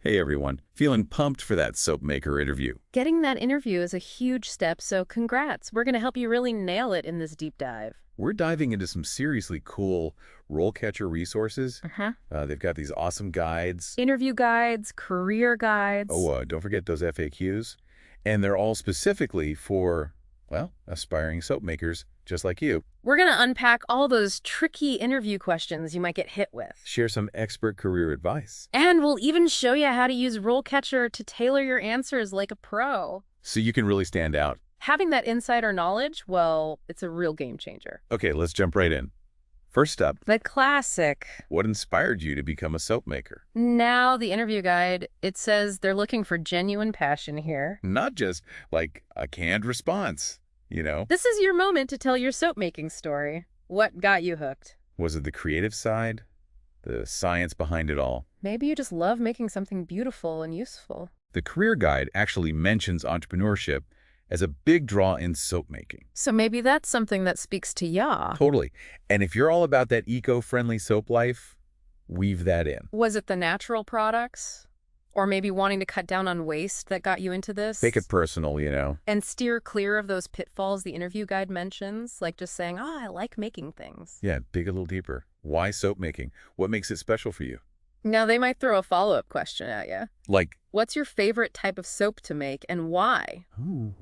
Hey everyone, feeling pumped for that soap maker interview. Getting that interview is a huge step, so congrats. We're going to help you really nail it in this deep dive. We're diving into some seriously cool RoleCatcher resources. Uh-huh. They've got these awesome guides. Interview guides, career guides. Oh, don't forget those FAQs. And they're all specifically for, well, aspiring soap makers just like you. We're going to unpack all those tricky interview questions you might get hit with. Share some expert career advice. And we'll even show you how to use RoleCatcher to tailor your answers like a pro. So you can really stand out. Having that insider knowledge, well, it's a real game changer. Okay, let's jump right in. First up, The classic. what inspired you to become a soap maker? Now, the interview guide, it says they're looking for genuine passion here. Not just like a canned response, you know? This is your moment to tell your soap-making story. What got you hooked? Was it the creative side? The science behind it all? Maybe you just love making something beautiful and useful. The career guide actually mentions entrepreneurship as a big draw in soap making. So maybe that's something that speaks to ya. Totally. And if you're all about that eco-friendly soap life, weave that in. Was it the natural products? Or maybe wanting to cut down on waste that got you into this? Make it personal, you know? And steer clear of those pitfalls the interview guide mentions, like just saying, I like making things. Yeah, dig a little deeper. Why soap making? What makes it special for you? Now, they might throw a follow-up question at you. Like, What's your favorite type of soap to make and why? ooh,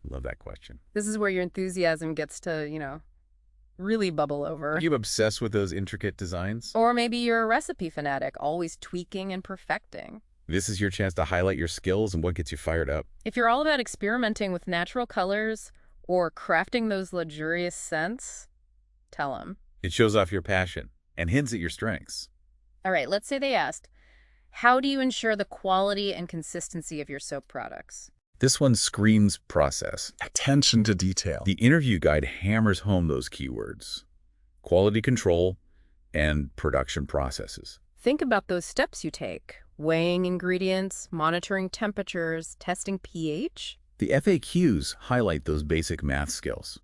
love that question. This is where your enthusiasm gets to, really bubble over. Are you obsessed with those intricate designs? Or maybe you're a recipe fanatic, always tweaking and perfecting. This is your chance to highlight your skills and what gets you fired up. If you're all about experimenting with natural colors or crafting those luxurious scents, tell them. It shows off your passion and hints at your strengths. All right, let's say they asked, how do you ensure the quality and consistency of your soap products? This one screams process. Attention to detail. The interview guide hammers home those keywords: quality control and production processes. Think about those steps you take. Weighing ingredients, monitoring temperatures, testing pH. The FAQs highlight those basic math skills.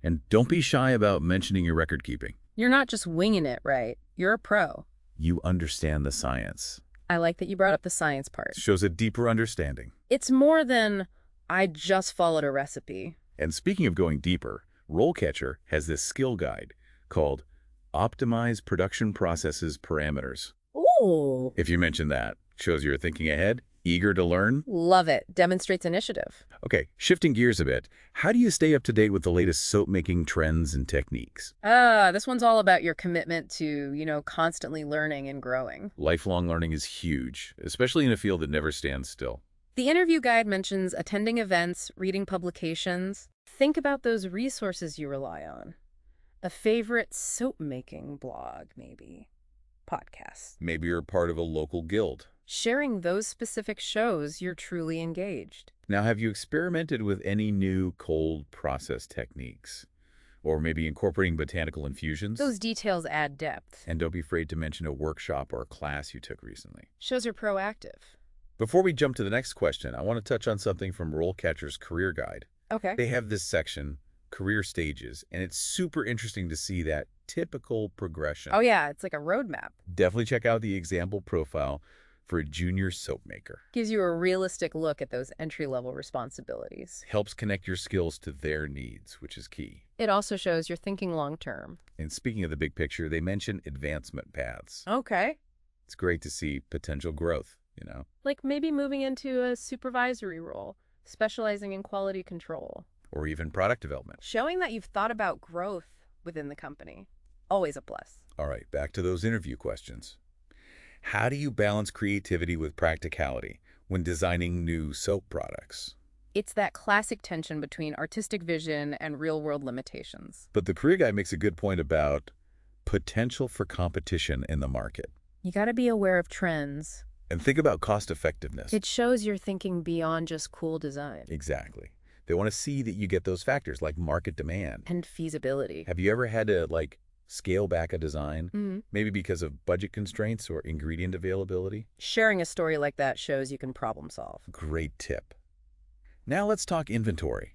And don't be shy about mentioning your record keeping. You're not just winging it, right? You're a pro. You understand the science. I like that you brought up the science part. Shows a deeper understanding. It's more than, I just followed a recipe. And speaking of going deeper, RoleCatcher has this skill guide called Optimize Production Processes Parameters. Ooh. If you mention that, shows you're thinking ahead, eager to learn. Love it. Demonstrates initiative. Okay, shifting gears a bit, how do you stay up to date with the latest soap-making trends and techniques? This one's all about your commitment to, constantly learning and growing. Lifelong learning is huge, especially in a field that never stands still. The interview guide mentions attending events, reading publications. Think about those resources you rely on. A favorite soap-making blog, maybe. Podcast. Maybe you're part of a local guild. Sharing those specific shows you're truly engaged. Now, have you experimented with any new cold process techniques? Or maybe incorporating botanical infusions? Those details add depth. And don't be afraid to mention a workshop or a class you took recently. Shows you're proactive. Before we jump to the next question, I want to touch on something from RoleCatcher's Career Guide. Okay. They have this section, Career Stages, and it's super interesting to see that typical progression. Oh yeah, it's like a roadmap. Definitely check out the example profile for a junior soap maker. Gives you a realistic look at those entry-level responsibilities. Helps connect your skills to their needs, which is key. It also shows you're thinking long-term. And speaking of the big picture, they mention advancement paths. Okay. It's great to see potential growth, you know? Like maybe moving into a supervisory role, specializing in quality control. Or even product development. Showing that you've thought about growth within the company. Always a plus. All right, back to those interview questions. How do you balance creativity with practicality when designing new soap products? It's that classic tension between artistic vision and real-world limitations. But the career guy makes a good point about potential for competition in the market. You gotta be aware of trends. And think about cost effectiveness. It shows you're thinking beyond just cool design. Exactly. They want to see that you get those factors like market demand. And feasibility. Have you ever had to scale back a design? Mm-hmm. Maybe because of budget constraints or ingredient availability? Sharing a story like that shows you can problem solve. Great tip. Now let's talk inventory.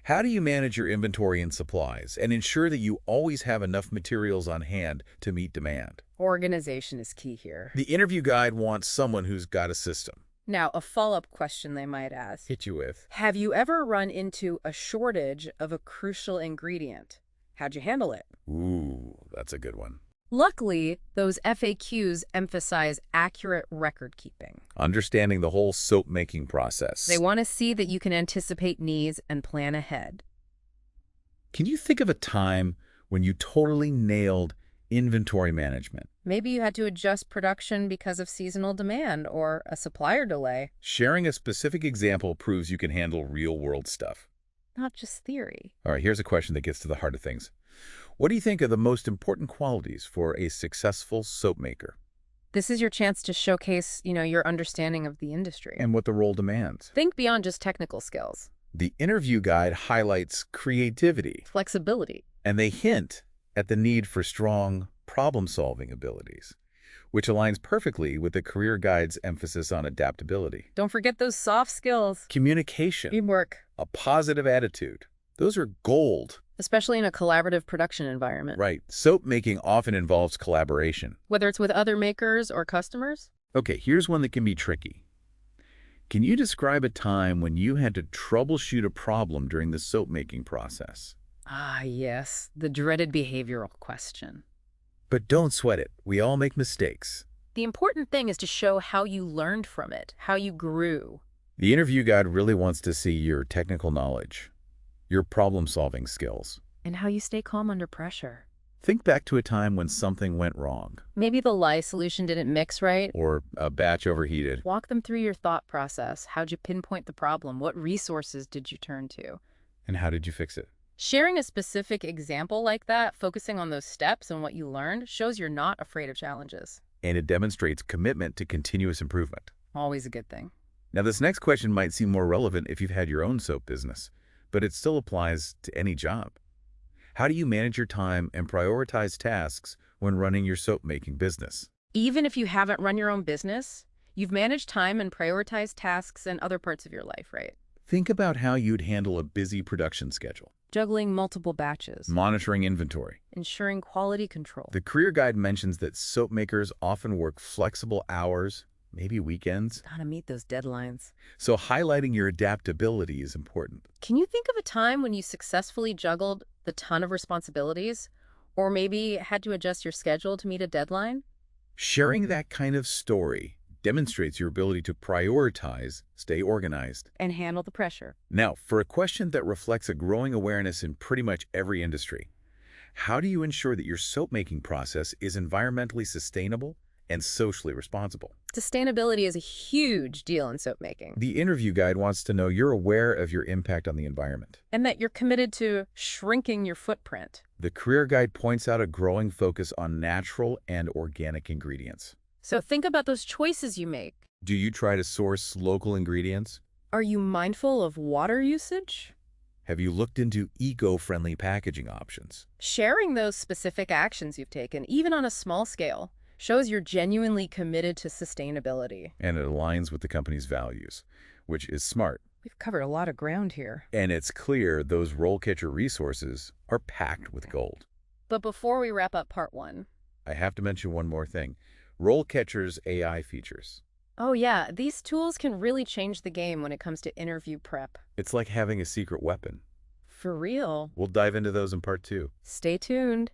How do you manage your inventory and supplies and ensure that you always have enough materials on hand to meet demand? Organization is key here. The interview guide wants someone who's got a system. Now, a follow-up question they might ask. Hit you with. Have you ever run into a shortage of a crucial ingredient? How'd you handle it? Ooh, that's a good one. Luckily, those FAQs emphasize accurate record keeping. Understanding the whole soap-making process. They want to see that you can anticipate needs and plan ahead. Can you think of a time when you totally nailed inventory management? Maybe you had to adjust production because of seasonal demand or a supplier delay. Sharing a specific example proves you can handle real-world stuff. Not just theory. All right, here's a question that gets to the heart of things. What do you think are the most important qualities for a successful soap maker? This is your chance to showcase, your understanding of the industry. And what the role demands. Think beyond just technical skills. The interview guide highlights creativity, Flexibility. and they hint at the need for strong problem-solving abilities, which aligns perfectly with the career guide's emphasis on adaptability. Don't forget those soft skills. Communication, Teamwork. a positive attitude. Those are gold. Especially in a collaborative production environment. Right. Soap making often involves collaboration. Whether it's with other makers or customers. Okay, here's one that can be tricky. Can you describe a time when you had to troubleshoot a problem during the soap making process? Ah, yes, the dreaded behavioral question. But don't sweat it. We all make mistakes. The important thing is to show how you learned from it, how you grew. The interview guide really wants to see your technical knowledge, your problem-solving skills. And how you stay calm under pressure. Think back to a time when something went wrong. Maybe the lye solution didn't mix right. Or a batch overheated. Walk them through your thought process. How'd you pinpoint the problem? What resources did you turn to? And how did you fix it? Sharing a specific example like that, focusing on those steps and what you learned, shows you're not afraid of challenges. And it demonstrates commitment to continuous improvement. Always a good thing. Now, this next question might seem more relevant if you've had your own soap business, but it still applies to any job. How do you manage your time and prioritize tasks when running your soap-making business? Even if you haven't run your own business, you've managed time and prioritized tasks in other parts of your life, right? Think about how you'd handle a busy production schedule. Juggling multiple batches. Monitoring inventory. Ensuring quality control. The career guide mentions that soap makers often work flexible hours, maybe weekends. Gotta meet those deadlines. So highlighting your adaptability is important. Can you think of a time when you successfully juggled the ton of responsibilities, or maybe had to adjust your schedule to meet a deadline? Sharing that kind of story demonstrates your ability to prioritize, stay organized, And handle the pressure. Now, for a question that reflects a growing awareness in pretty much every industry, how do you ensure that your soap-making process is environmentally sustainable and socially responsible? Sustainability is a huge deal in soap making. The interview guide wants to know you're aware of your impact on the environment. And that you're committed to shrinking your footprint. The career guide points out a growing focus on natural and organic ingredients. So think about those choices you make. Do you try to source local ingredients? Are you mindful of water usage? Have you looked into eco-friendly packaging options? Sharing those specific actions you've taken, even on a small scale, shows you're genuinely committed to sustainability. And it aligns with the company's values, which is smart. We've covered a lot of ground here. And it's clear those RoleCatcher resources are packed with gold. But before we wrap up part 1. I have to mention one more thing. RoleCatcher's AI features. Oh yeah, these tools can really change the game when it comes to interview prep. It's like having a secret weapon. For real. We'll dive into those in part 2. Stay tuned.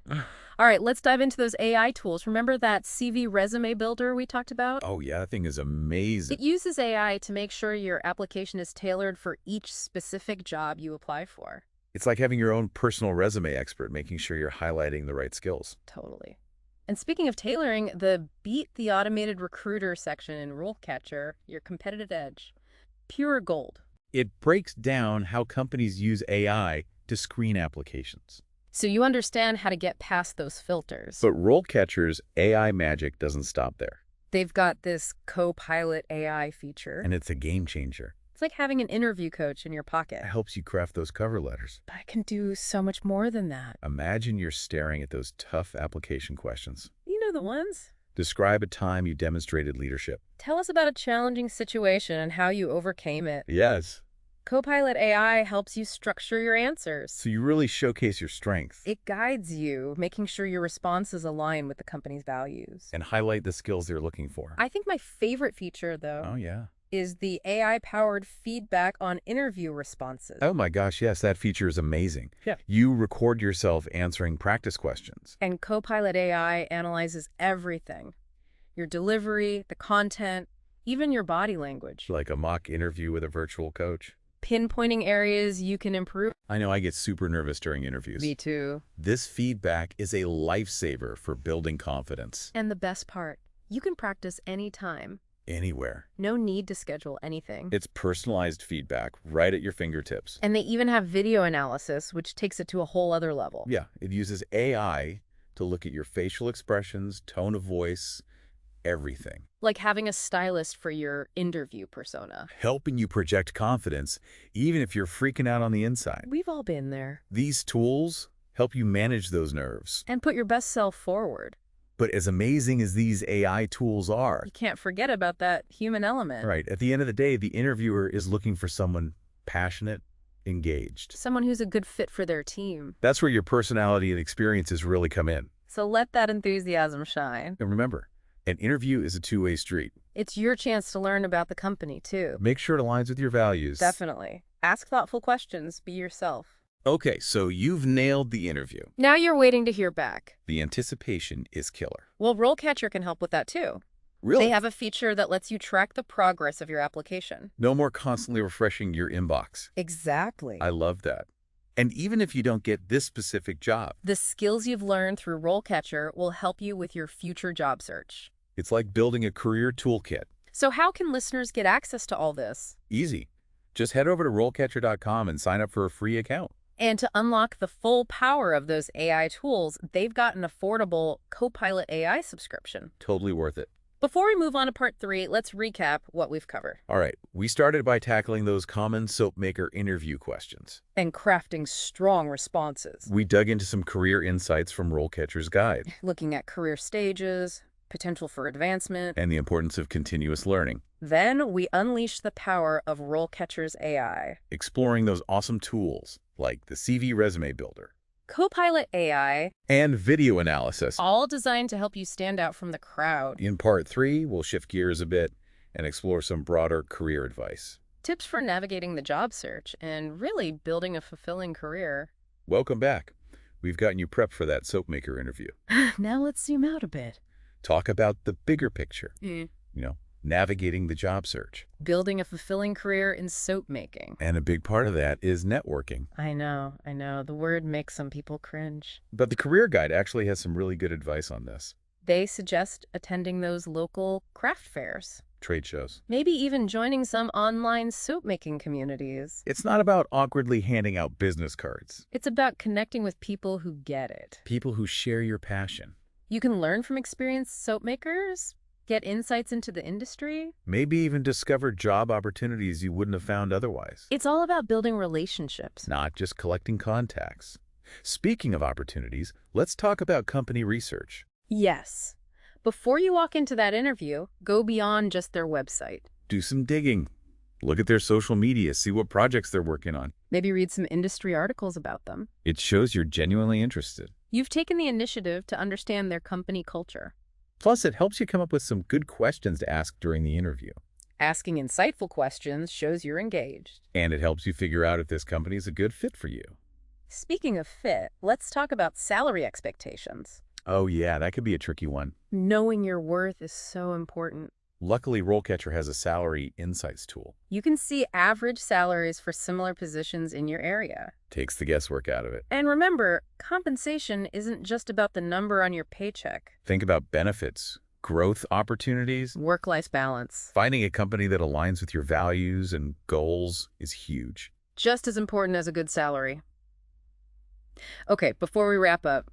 All right, let's dive into those AI tools. Remember that CV resume builder we talked about? Oh yeah, that thing is amazing. It uses AI to make sure your application is tailored for each specific job you apply for. It's like having your own personal resume expert, making sure you're highlighting the right skills. Totally. And speaking of tailoring, the Beat the Automated Recruiter section in RoleCatcher, your competitive edge, pure gold. It breaks down how companies use AI to screen applications. So you understand how to get past those filters. But RoleCatcher's AI magic doesn't stop there. They've got this co-pilot AI feature. And it's a game changer. It's like having an interview coach in your pocket. It helps you craft those cover letters. But I can do so much more than that. Imagine you're staring at those tough application questions. You know the ones. Describe a time you demonstrated leadership. Tell us about a challenging situation and how you overcame it. Yes. Copilot AI helps you structure your answers. So you really showcase your strengths It guides you, making sure your responses align with the company's values. and highlight the skills they're looking for. I think my favorite feature, though, Oh, yeah. is the AI-powered feedback on interview responses. Oh my gosh, yes, that feature is amazing. Yeah. You record yourself answering practice questions. And Copilot AI analyzes everything. Your delivery, the content, even your body language. Like a mock interview with a virtual coach. Pinpointing areas you can improve. I know I get super nervous during interviews. Me too. This feedback is a lifesaver for building confidence. And the best part, you can practice anytime. Anywhere. No need to schedule anything. It's personalized feedback right at your fingertips. And they even have video analysis, which takes it to a whole other level. Yeah, it uses AI to look at your facial expressions, tone of voice, everything. Like having a stylist for your interview persona. Helping you project confidence even if you're freaking out on the inside. We've all been there. These tools help you manage those nerves. And put your best self forward. But as amazing as these AI tools are, You can't forget about that human element. right, at the end of the day, the interviewer is looking for someone passionate, engaged. Someone who's a good fit for their team. That's where your personality and experiences really come in. So let that enthusiasm shine. And remember, an interview is a two-way street. It's your chance to learn about the company, too. Make sure it aligns with your values. Definitely. Ask thoughtful questions. Be yourself. Okay, so you've nailed the interview. Now you're waiting to hear back. The anticipation is killer. Well, RoleCatcher can help with that, too. Really? They have a feature that lets you track the progress of your application. No more constantly refreshing your inbox. Exactly. I love that. And even if you don't get this specific job, The skills you've learned through RoleCatcher will help you with your future job search. it's like building a career toolkit. So how can listeners get access to all this? Easy. Just head over to RoleCatcher.com and sign up for a free account. And to unlock the full power of those AI tools, they've got an affordable Copilot AI subscription. Totally worth it. Before we move on to part 3, let's recap what we've covered. All right, we started by tackling those common soap maker interview questions. And crafting strong responses. We dug into some career insights from RoleCatcher's guide Looking at career stages, potential for advancement. and the importance of continuous learning, Then we unleash the power of RoleCatcher's AI. exploring those awesome tools like the CV resume builder Copilot AI, and video analysis. all designed to help you stand out from the crowd. In part 3, we'll shift gears a bit and explore some broader career advice. Tips for navigating the job search and really building a fulfilling career. Welcome back. We've gotten you prepped for that soap maker interview. Now let's zoom out a bit. Talk about the bigger picture, navigating the job search. Building a fulfilling career in soap making. And a big part of that is networking. I know. The word makes some people cringe. But the career guide actually has some really good advice on this. They suggest attending those local craft fairs. Trade shows. Maybe even joining some online soap making communities. It's not about awkwardly handing out business cards. It's about connecting with people who get it. People who share your passion. You can learn from experienced soap makers, get insights into the industry. Maybe even discover job opportunities you wouldn't have found otherwise. It's all about building relationships. Not just collecting contacts. Speaking of opportunities, let's talk about company research. Yes. Before you walk into that interview, go beyond just their website. Do some digging. Look at their social media, see what projects they're working on. Maybe read some industry articles about them. It shows you're genuinely interested. You've taken the initiative to understand their company culture. Plus, it helps you come up with some good questions to ask during the interview. Asking insightful questions shows you're engaged. And it helps you figure out if this company is a good fit for you. Speaking of fit, let's talk about salary expectations. Oh yeah, that could be a tricky one. Knowing your worth is so important. Luckily, RoleCatcher has a salary insights tool. You can see average salaries for similar positions in your area. Takes the guesswork out of it. And remember, compensation isn't just about the number on your paycheck. Think about benefits, growth opportunities. Work-life balance. Finding a company that aligns with your values and goals is huge. Just as important as a good salary. Okay, before we wrap up,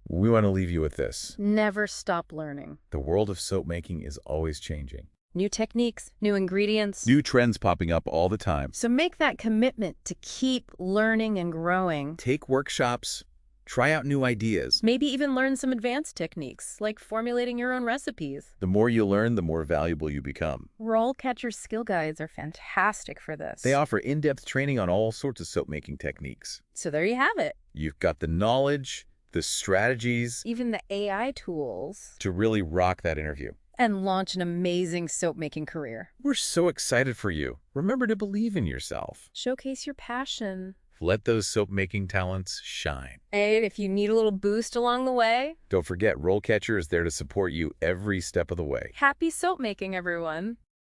We want to leave you with this. never stop learning. The world of soap making is always changing. New techniques, new ingredients. New trends popping up all the time. So make that commitment to keep learning and growing. Take workshops, Try out new ideas. Maybe even learn some advanced techniques, like formulating your own recipes. The more you learn, the more valuable you become. RoleCatcher skill guides are fantastic for this. They offer in-depth training on all sorts of soap-making techniques. So there you have it. You've got the knowledge, the strategies, Even the AI tools. to really rock that interview. And launch an amazing soap-making career. We're so excited for you. Remember to believe in yourself. Showcase your passion. Let those soap-making talents shine. And if you need a little boost along the way, Don't forget, RoleCatcher is there to support you every step of the way. happy soap making, everyone.